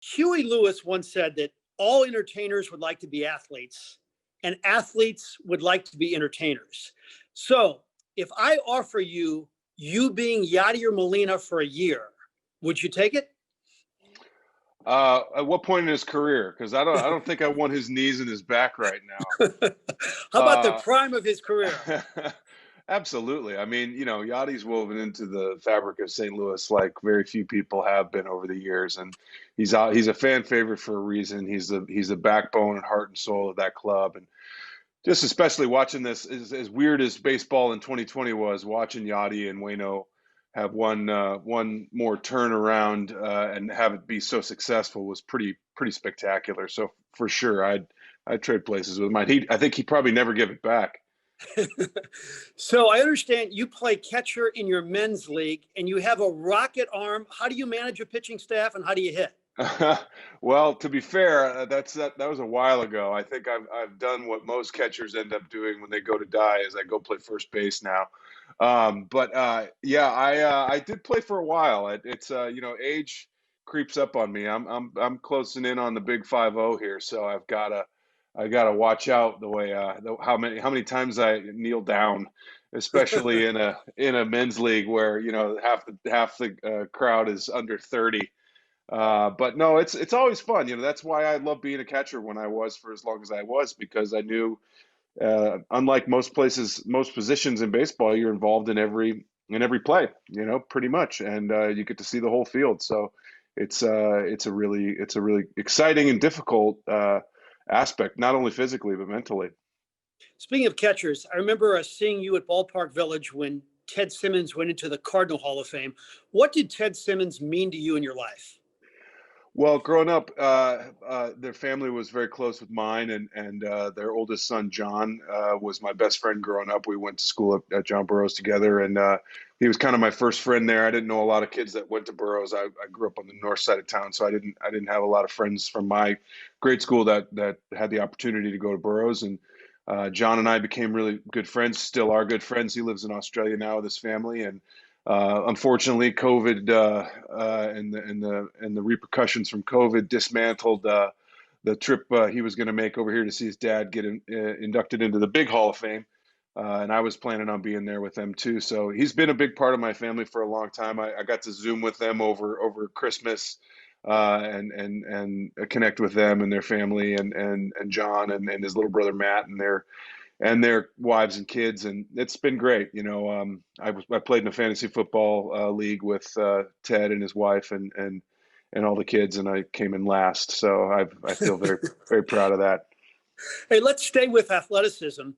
Huey Lewis once said that all entertainers would like to be athletes, and athletes would like to be entertainers. So if I offer you being Yadi or Molina for a year, would you take it? At what point in his career? Because I don't think I want his knees and his back right now. How about the prime of his career? Absolutely. I mean, Yachty's woven into the fabric of St. Louis like very few people have been over the years, and he's a fan favorite for a reason. He's the backbone and heart and soul of that club, and just especially watching this, as weird as baseball in 2020 was, watching Yachty and Waino have one more turnaround and have it be so successful was pretty spectacular. So for sure, I'd trade places with him. I think he'd probably never give it back. So I understand you play catcher in your men's league and you have a rocket arm. How do you manage a pitching staff and how do you hit? Well, to be fair, that was a while ago. I think I've done what most catchers end up doing when they go to die, is I go play first base now. Yeah, I did play for a while. It's age creeps up on me. I'm closing in on the big 5-0 here, so I gotta watch out the way how many times I kneel down, especially in a men's league where half the crowd is under 30. But no, it's always fun. That's why I love being a catcher when I was for as long as I was, because I knew, unlike most positions in baseball, you're involved in every play, pretty much, and you get to see the whole field. So it's a really exciting and difficult aspect, not only physically but mentally. Speaking of catchers, I remember seeing you at Ballpark Village when Ted Simmons went into the Cardinal Hall of Fame. What did Ted Simmons mean to you in your life? Well, growing up, their family was very close with mine, and their oldest son, John, was my best friend growing up. We went to school at John Burroughs together, and he was kind of my first friend there. I didn't know a lot of kids that went to Burroughs. I grew up on the north side of town, so I didn't have a lot of friends from my grade school that had the opportunity to go to Burroughs. And John and I became really good friends, still are good friends. He lives in Australia now with his family, and unfortunately, COVID and the repercussions from COVID dismantled the trip he was going to make over here to see his dad get inducted into the big Hall of Fame, and I was planning on being there with them too. So he's been a big part of my family for a long time. I got to Zoom with them over Christmas and connect with them and their family and John and his little brother Matt and their wives and kids, and it's been great. I played in a fantasy football league with Ted and his wife and all the kids, and I came in last. So I feel very very proud of that. Hey, let's stay with athleticism.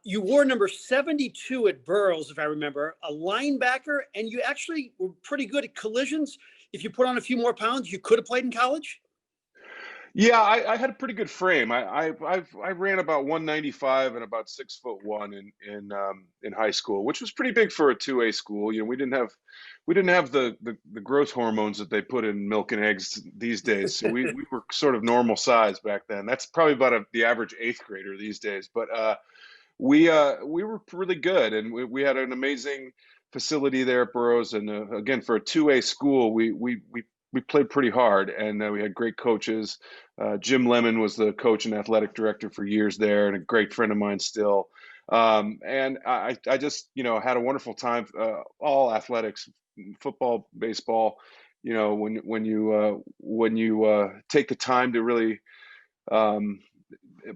You wore number 72 at Burroughs, if I remember, a linebacker, and you actually were pretty good at collisions. If you put on a few more pounds, you could have played in college. Yeah, I had a pretty good frame. I ran about 195 and about 6'1" in high school, which was pretty big for a 2A school. We didn't have the growth hormones that they put in milk and eggs these days. So we were sort of normal size back then. That's probably about the average eighth grader these days. But we were really good, and we had an amazing facility there at Burroughs. And again, for a 2A school, we played pretty hard, and we had great coaches. Jim Lemon was the coach and athletic director for years there, and a great friend of mine still. And I just, had a wonderful time. All athletics, football, baseball. When you take the time to really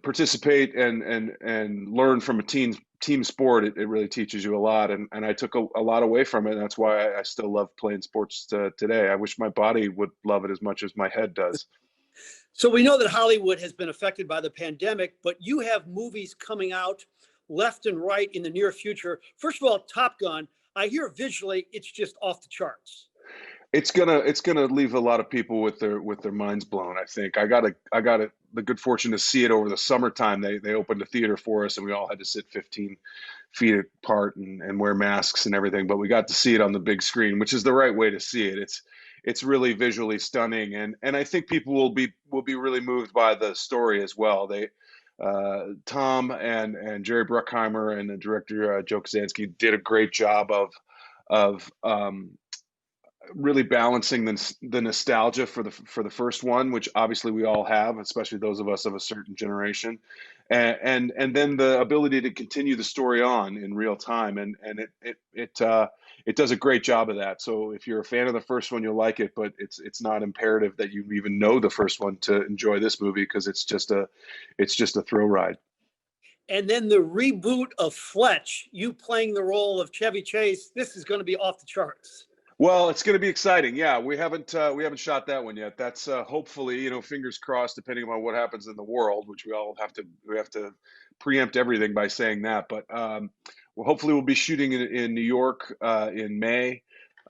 participate and learn from a team sport, it really teaches you a lot, and I took a lot away from it, and that's why I still love playing sports today. I wish my body would love it as much as my head does. So we know that Hollywood has been affected by the pandemic, but you have movies coming out left and right in the near future. First of all, Top Gun, I hear visually it's just off the charts. It's gonna leave a lot of people with their minds blown. I think I got the good fortune to see it over the summertime. They opened a theater for us, and we all had to sit 15 feet apart and wear masks and everything. But we got to see it on the big screen, which is the right way to see it. It's really visually stunning, and I think people will be really moved by the story as well. Tom and Jerry Bruckheimer and the director Joe Kosinski did a great job of really balancing the nostalgia for the first one, which obviously we all have, especially those of us of a certain generation, and then the ability to continue the story on in real time, and it does a great job of that. So if you're a fan of the first one, you'll like it, but it's not imperative that you even know the first one to enjoy this movie, because it's just a thrill ride. And then the reboot of Fletch, you playing the role of Chevy Chase, this is going to be off the charts. Well, it's going to be exciting. Yeah, we haven't shot that one yet. That's hopefully, fingers crossed, depending on what happens in the world, which we have to preempt everything by saying that. But well, hopefully we'll be shooting in New York in May.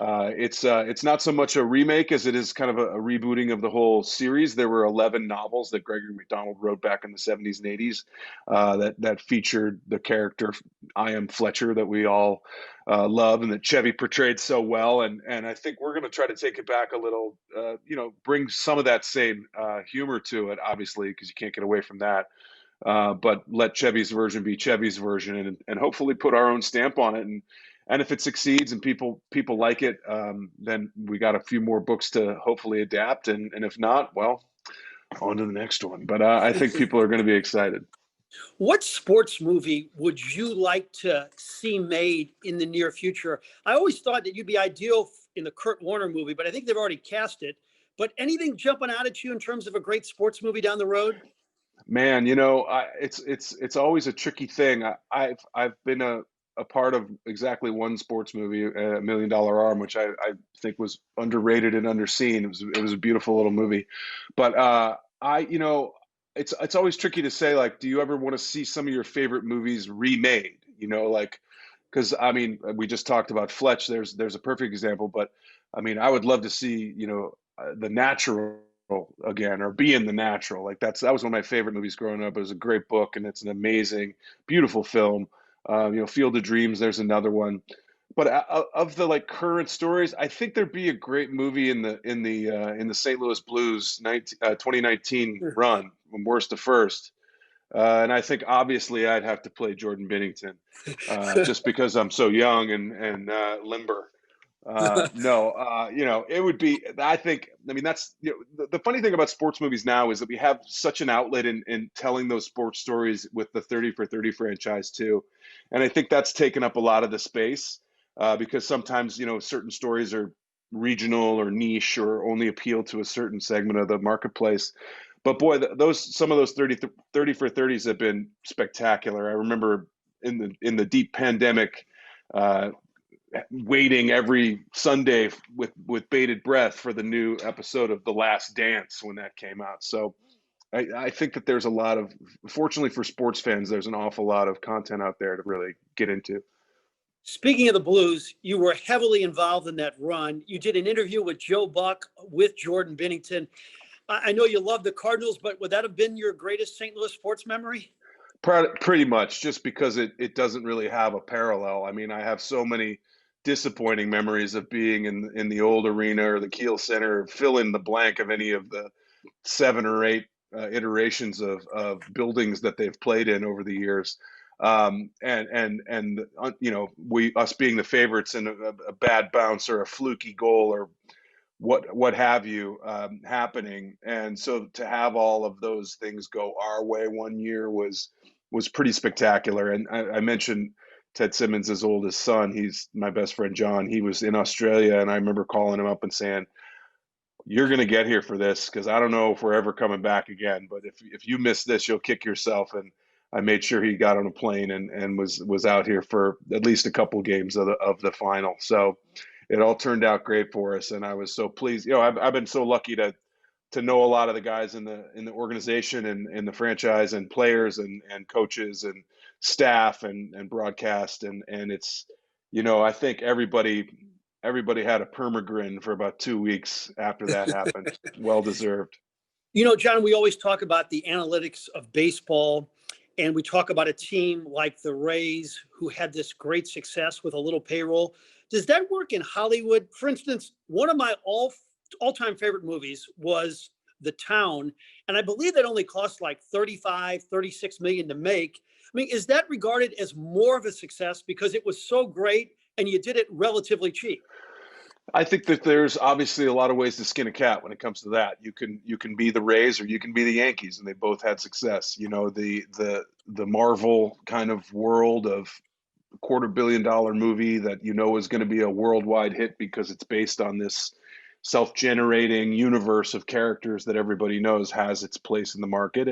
It's not so much a remake as it is kind of a rebooting of the whole series. There were 11 novels that Gregory MacDonald wrote back in the 70s and 80s that featured the character I Am Fletcher that we all love, and that Chevy portrayed so well. And I think we're going to try to take it back a little, bring some of that same humor to it, obviously, because you can't get away from that. But let Chevy's version be Chevy's version, and hopefully put our own stamp on it. And if it succeeds and people like it, then we got a few more books to hopefully adapt. And if not, well, on to the next one. But I think people are going to be excited. What sports movie would you like to see made in the near future? I always thought that you'd be ideal in the Kurt Warner movie, but I think they've already cast it. But anything jumping out at you in terms of a great sports movie down the road? Man, it's always a tricky thing. I've been a part of exactly one sports movie, $1 Million Arm, which I think was underrated and underseen. It was a beautiful little movie, but it's always tricky to say, like, do you ever want to see some of your favorite movies remade? Like, because I mean, we just talked about Fletch. There's a perfect example, but I mean, I would love to see The Natural again, or Be in the Natural. Like that was one of my favorite movies growing up. It was a great book, and it's an amazing, beautiful film. Field of Dreams, there's another one. But of the like current stories, I think there'd be a great movie in the St. Louis Blues 2019 run, from worst to first. And I think obviously I'd have to play Jordan Bennington, just because I'm so young and limber. It would be, I mean, that's, the funny thing about sports movies now is that we have such an outlet in telling those sports stories with the 30 for 30 franchise too. And I think that's taken up a lot of the space, because sometimes, certain stories are regional or niche or only appeal to a certain segment of the marketplace. But boy, some of those 30 for 30s have been spectacular. I remember in the deep pandemic, waiting every Sunday with bated breath for the new episode of The Last Dance when that came out. So I think that there's a lot of, fortunately for sports fans, there's an awful lot of content out there to really get into. Speaking of the Blues, you were heavily involved in that run. You did an interview with Joe Buck with Jordan Bennington. I know you love the Cardinals, but would that have been your greatest St. Louis sports memory? Pretty much, just because it doesn't really have a parallel. I mean, I have so many disappointing memories of being in the old arena or the Kiel Center, fill in the blank of any of the 7 or 8 iterations of buildings that they've played in over the years. Us being the favorites and a bad bounce or a fluky goal or what have you happening. And so to have all of those things go our way one year was pretty spectacular. And I mentioned Ted Simmons' oldest son. He's my best friend, John. He was in Australia, and I remember calling him up and saying, "You're going to get here for this, because I don't know if we're ever coming back again. But if you miss this, you'll kick yourself." And I made sure he got on a plane and was out here for at least a couple games of the final. So it all turned out great for us, and I was so pleased. I've been so lucky to know a lot of the guys in the organization and in the franchise, and players and coaches and staff and broadcast, and it's, I think everybody had a permagrin for about 2 weeks after that happened. Well deserved. John, we always talk about the analytics of baseball, and we talk about a team like the Rays who had this great success with a little payroll. Does that work in Hollywood? For instance, one of my all-time favorite movies was The Town, and I believe that only cost like 36 million to make. I mean, is that regarded as more of a success because it was so great and you did it relatively cheap? I think that there's obviously a lot of ways to skin a cat when it comes to that. You can be the Rays or you can be the Yankees, and they both had success. You know, the Marvel kind of world of $250 million movie that you know is going to be a worldwide hit because it's based on this self-generating universe of characters that everybody knows has its place in the market.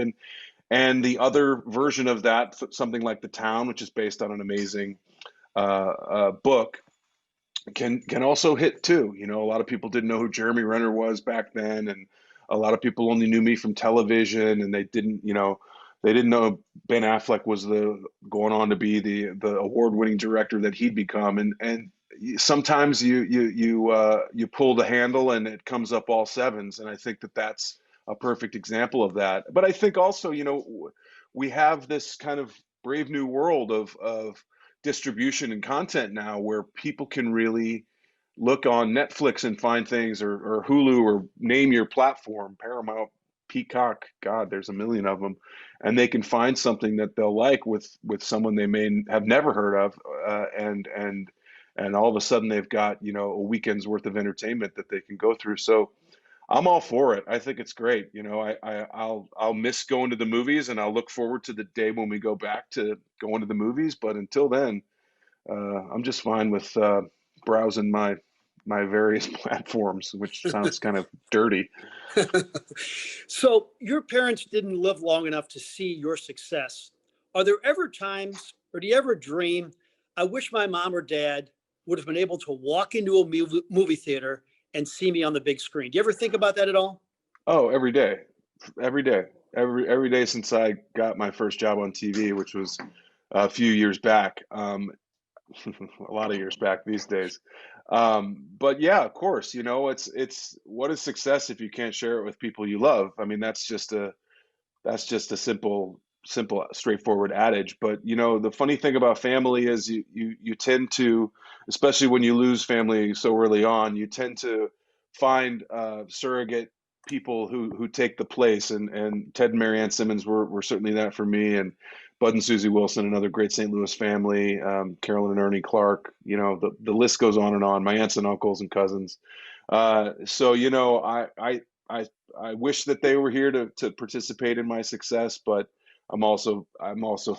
And the other version of that, something like The Town, which is based on an amazing book, can also hit too. You know, a lot of people didn't know who Jeremy Renner was back then, and a lot of people only knew me from television, and they didn't know Ben Affleck was the going on to be the award-winning director that he'd become. And sometimes you pull the handle and it comes up all sevens, and I think that that's a perfect example of that. But I think also, we have this kind of brave new world of distribution and content now where people can really look on Netflix and find things, or Hulu, or name your platform, Paramount, Peacock, God, there's a million of them, and they can find something that they'll like with someone they may have never heard of, and all of a sudden they've got a weekend's worth of entertainment that they can go through. So I'm all for it. I think it's great. I'll miss going to the movies, and I'll look forward to the day when we go back to going to the movies. But until then, I'm just fine with browsing my various platforms, which sounds kind of dirty. So your parents didn't live long enough to see your success. Are there ever times, or do you ever dream, I wish my mom or dad would have been able to walk into a movie theater and see me on the big screen? Do you ever think about that at all? Oh, every day, every day, every day since I got my first job on TV, which was a few years back. A lot of years back these days. But yeah, of course, it's what is success if you can't share it with people you love? I mean, that's just a simple, straightforward adage. But the funny thing about family is you tend to, especially when you lose family so early on, you tend to find surrogate people who take the place. And Ted and Marianne Simmons were certainly that for me. And Bud and Susie Wilson, another great St. Louis family, Carolyn and Ernie Clark. The list goes on and on. My aunts and uncles and cousins. So I wish that they were here to participate in my success, but I'm also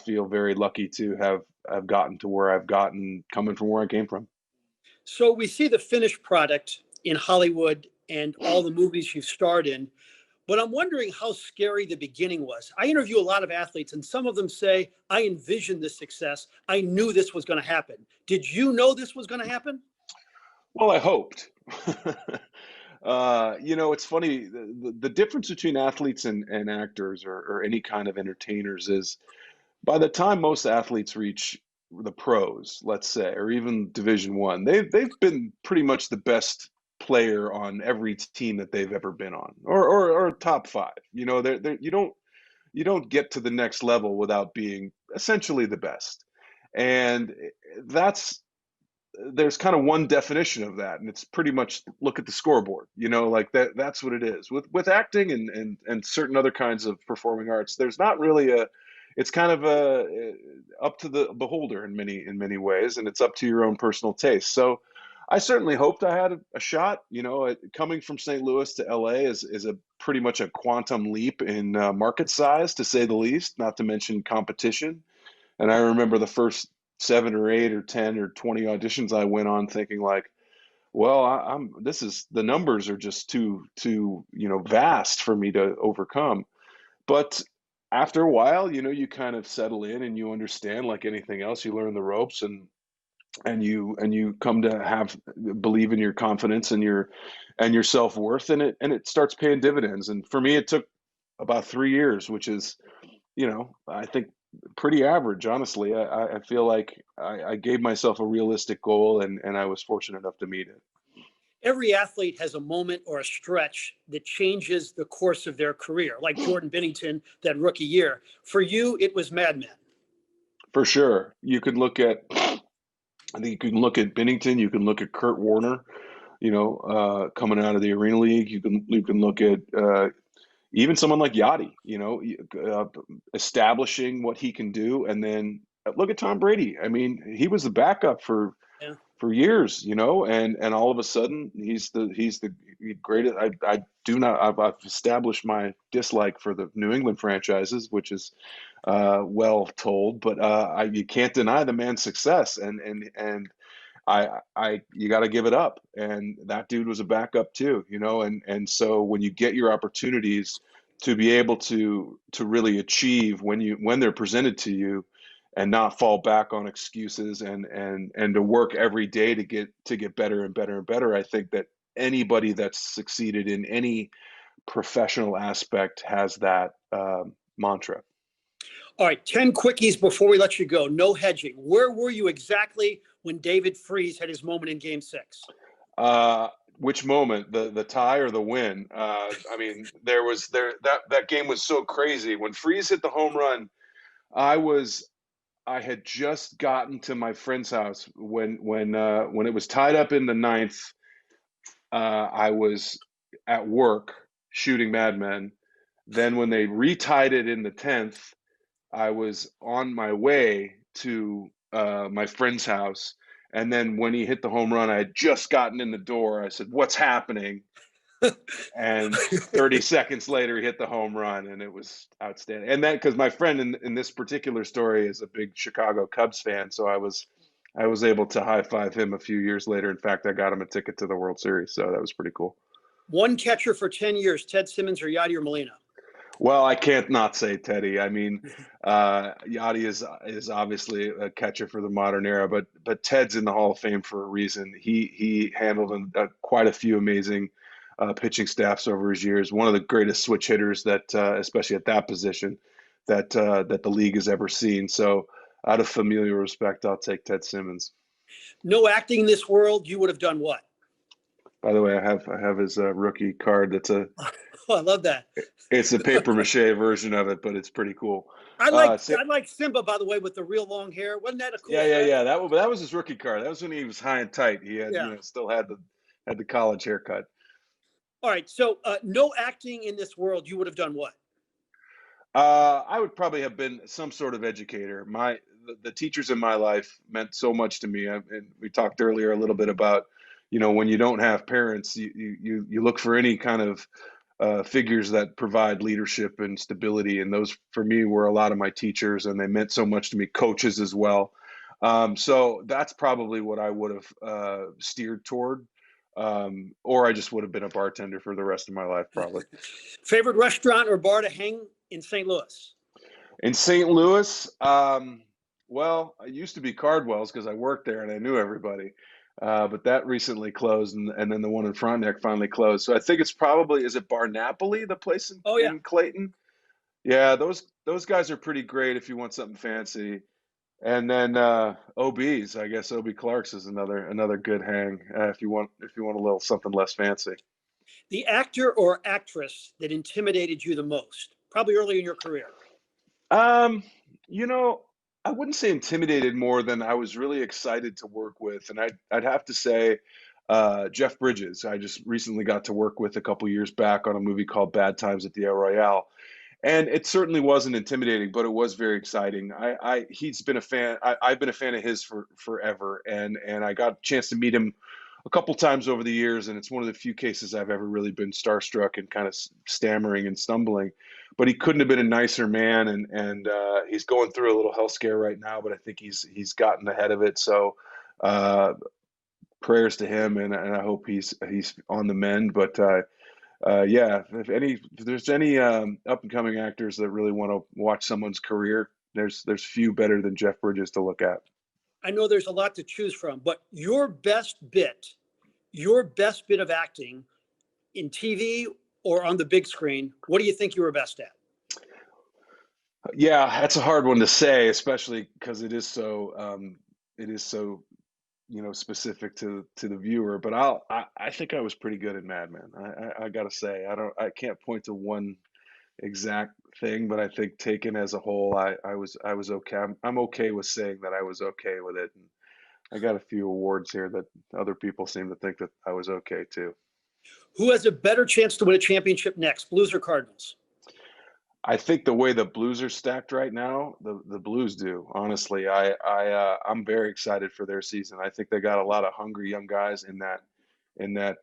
feel very lucky to have gotten to where I've gotten, coming from where I came from. So we see the finished product in Hollywood and all the movies you've starred in, but I'm wondering how scary the beginning was. I interview a lot of athletes, and some of them say, I envisioned this success. I knew this was going to happen. Did you know this was going to happen? Well, I hoped. It's funny. The difference between athletes and actors, or any kind of entertainers, is by the time most athletes reach the pros, let's say, or even Division 1, they've been pretty much the best player on every team that they've ever been on, or top five. You don't get to the next level without being essentially the best, and that's there's kind of one definition of that, and it's pretty much look at the scoreboard. Like that's what it is with acting and certain other kinds of performing arts. There's not really it's kind of up to the beholder in many ways, and it's up to your own personal taste. So I certainly hoped I had a shot. Coming from St. Louis to LA is a pretty much a quantum leap in market size, to say the least, not to mention competition. And I remember the first 7 or 8 or 10 or 20 auditions I went on, thinking like, well, I'm this is the numbers are just too vast for me to overcome. But after a while, you kind of settle in and you understand. Like anything else, you learn the ropes, and you come to believe in your confidence and your self-worth, and it starts paying dividends. And for me, it took about 3 years, which is, I think pretty average, honestly. I feel like I gave myself a realistic goal, and I was fortunate enough to meet it. Every athlete has a moment or a stretch that changes the course of their career, like Jordan Bennington, that rookie year. For you, it was Mad Men. For sure. I think you can look at Bennington, you can look at Kurt Warner, coming out of the Arena League. You can look at even someone like Yadi, establishing what he can do. And then look at Tom Brady. I mean, he was the backup for Yeah. for years, and all of a sudden he's the greatest. I've established my dislike for the New England franchises, which is well told, but you can't deny the man's success, and you got to give it up. And that dude was a backup too, and so when you get your opportunities to be able to really achieve when they're presented to you, and not fall back on excuses, and to work every day to get better and better and better. I think that anybody that's succeeded in any professional aspect has that mantra. All right, 10 quickies before we let you go. No hedging. Where were you exactly when David Freese had his moment in Game 6? Which moment? The tie or the win? I mean, that game was so crazy. When Freese hit the home run, I had just gotten to my friend's house when it was tied up in the ninth. I was at work shooting Mad Men. Then when they retied it in the 10th, I was on my way to my friend's house. And then when he hit the home run, I had just gotten in the door. I said, "What's happening?" And 30 seconds later, he hit the home run, and it was outstanding. And that because my friend in this particular story is a big Chicago Cubs fan, so I was able to high five him a few years later. In fact, I got him a ticket to the World Series, so that was pretty cool. One catcher for 10 years, Ted Simmons or Yadi or Molina? Well, I can't not say Teddy. I mean, Yadi is obviously a catcher for the modern era, but Ted's in the Hall of Fame for a reason. He handled quite a few amazing pitching staffs over his years. One of the greatest switch hitters that, especially at that position, that the league has ever seen. So, out of familial respect, I'll take Ted Simmons. No acting in this world, you would have done what? By the way, I have his rookie card. Oh, I love that. It's a paper mache version of it, but it's pretty cool. I like Simba, by the way, with the real long hair. Wasn't that a cool? Yeah. That was his rookie card. That was when he was high and tight. He had still had the college haircut. All right. So no acting in this world, you would have done what? I would probably have been some sort of educator. The teachers in my life meant so much to me. And we talked earlier a little bit about, when you don't have parents, you look for any kind of figures that provide leadership and stability. And those, for me, were a lot of my teachers, and they meant so much to me, coaches as well. So that's probably what I would have steered toward. Or I just would have been a bartender for the rest of my life, probably. Favorite restaurant or bar to hang in St. Louis? In St. Louis, well, I used to be Cardwell's because I worked there and I knew everybody. But that recently closed, and then the one in Frontenac finally closed. So I think it's probably, is it Bar Napoli, the place in Clayton? Yeah, those guys are pretty great if you want something fancy. And then OB's, I guess OB Clark's is another good hang if you want a little something less fancy. The actor or actress that intimidated you the most, probably early in your career? I wouldn't say intimidated more than I was really excited to work with, and I'd have to say Jeff Bridges. I just recently got to work with a couple years back on a movie called Bad Times at the El Royale. And it certainly wasn't intimidating, but it was very exciting. He's been a fan. I've been a fan of his for forever, and I got a chance to meet him a couple times over the years, and it's one of the few cases I've ever really been starstruck and kind of stammering and stumbling. But he couldn't have been a nicer man, and he's going through a little health scare right now, but I think he's gotten ahead of it. So prayers to him, and I hope he's on the mend. But yeah, if there's any up and coming actors that really want to watch someone's career, there's few better than Jeff Bridges to look at. I know there's a lot to choose from, but your best bit of acting in TV or on the big screen, what do you think you were best at? Yeah, that's a hard one to say, especially because it is so specific to the viewer. But I think I was pretty good at Mad Men. I gotta say, I can't point to one exact thing, but I think taken as a whole, I was okay. I'm okay with saying that I was okay with it. And I got a few awards here that other people seem to think that I was okay too. Who has a better chance to win a championship next, Blues or Cardinals? I think the way the Blues are stacked right now, the Blues do. Honestly, I'm very excited for their season. I think they got a lot of hungry young guys in that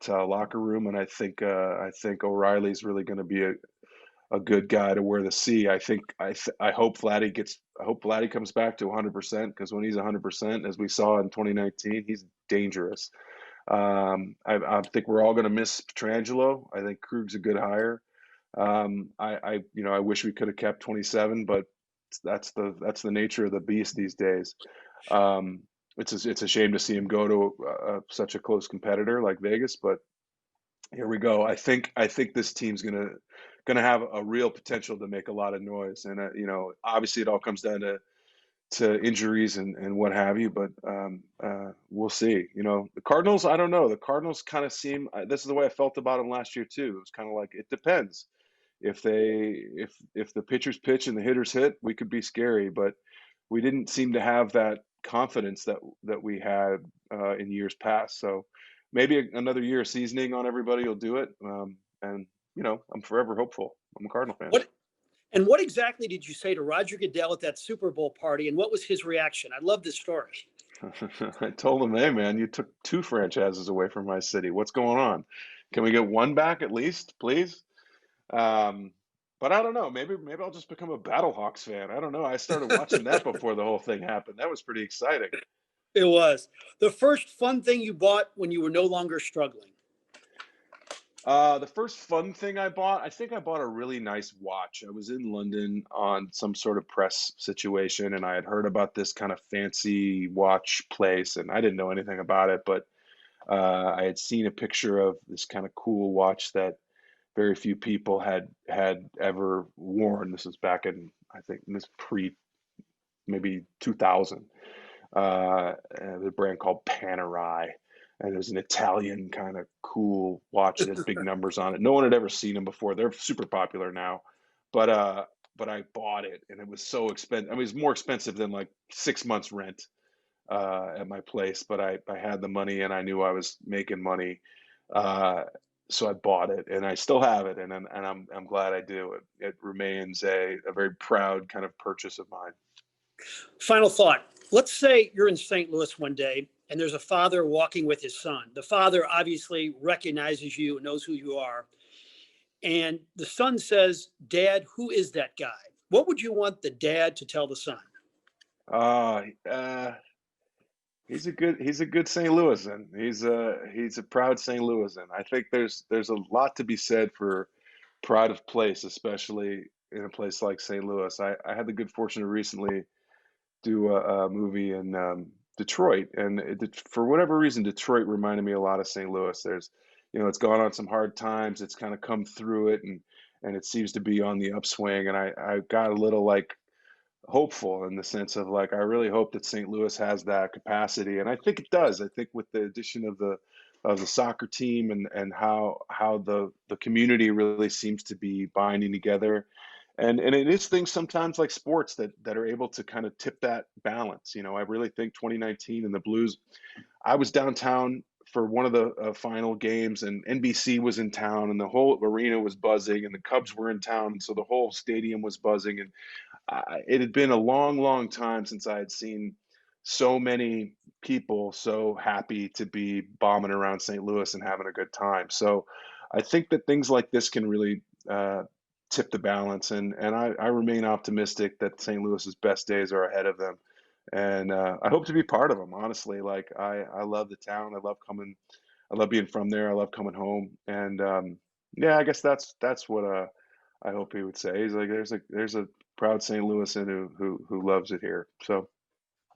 locker room, and I think O'Reilly's really going to be a good guy to wear the C. I hope Vladdy comes back to 100% because when he's 100%, as we saw in 2019, he's dangerous. I think we're all going to miss Petrangelo. I think Krug's a good hire. I wish we could have kept 27, but that's the nature of the beast these days. Um, it's a shame to see him go to such a close competitor like Vegas, but here we go. I think this team's gonna have a real potential to make a lot of noise, and obviously it all comes down to injuries and what have you, but we'll see. The Cardinals, I don't know. The Cardinals kind of seem. This is the way I felt about them last year too. It was kind of like it depends. If the pitchers pitch and the hitters hit, we could be scary, but we didn't seem to have that confidence that we had in years past. So maybe another year of seasoning on everybody will do it. And I'm forever hopeful. I'm a Cardinal fan. What exactly did you say to Roger Goodell at that Super Bowl party, and what was his reaction? I love this story. I told him, hey man, you took two franchises away from my city. What's going on? Can we get one back at least, please? Um, but I don't know. Maybe I'll just become a Battlehawks fan. I don't know. I started watching that before the whole thing happened. That was pretty exciting. It was the first fun thing you bought when you were no longer struggling. The first fun thing I bought, I think I bought a really nice watch. I was in London on some sort of press situation, and I had heard about this kind of fancy watch place, and I didn't know anything about it, but I had seen a picture of this kind of cool watch that very few people had ever worn. This was back in, I think, this pre maybe 2000. The brand called Panerai, and it was an Italian kind of cool watch that had big numbers on it. No one had ever seen them before. They're super popular now, but I bought it, and it was so expensive. I mean, it was more expensive than like 6 months rent at my place, but I had the money and I knew I was making money. Uh, so I bought it and I still have it, and I'm glad I do. It remains a very proud kind of purchase of mine. Final thought. Let's say you're in St. Louis one day and there's a father walking with his son. The father obviously recognizes you and knows who you are. And the son says, Dad, who is that guy? What would you want the dad to tell the son? Uh, uh, he's a good St. Louisan. He's a proud St. Louisan. I think there's a lot to be said for pride of place, especially in a place like St. Louis. I had the good fortune to recently do a movie in Detroit, and for whatever reason, Detroit reminded me a lot of St. Louis. It's gone on some hard times. It's kind of come through it, and it seems to be on the upswing. And I got a little like hopeful in the sense of like I really hope that St. Louis has that capacity, and I think it does. I think with the addition of the soccer team and how the community really seems to be binding together, and it is things sometimes like sports that are able to kind of tip that balance. I really think 2019 and the Blues. I was downtown for one of the final games, and NBC was in town, and the whole arena was buzzing, and the Cubs were in town, and so the whole stadium was buzzing, and it had been a long, long time since I had seen so many people so happy to be bombing around St. Louis and having a good time. So I think that things like this can really tip the balance, and I remain optimistic that St. Louis's best days are ahead of them. And I hope to be part of them. Honestly, like I love the town. I love being from there. I love coming home. And yeah, I guess that's what I hope he would say. He's like, there's a proud St. Louisan who loves it here. So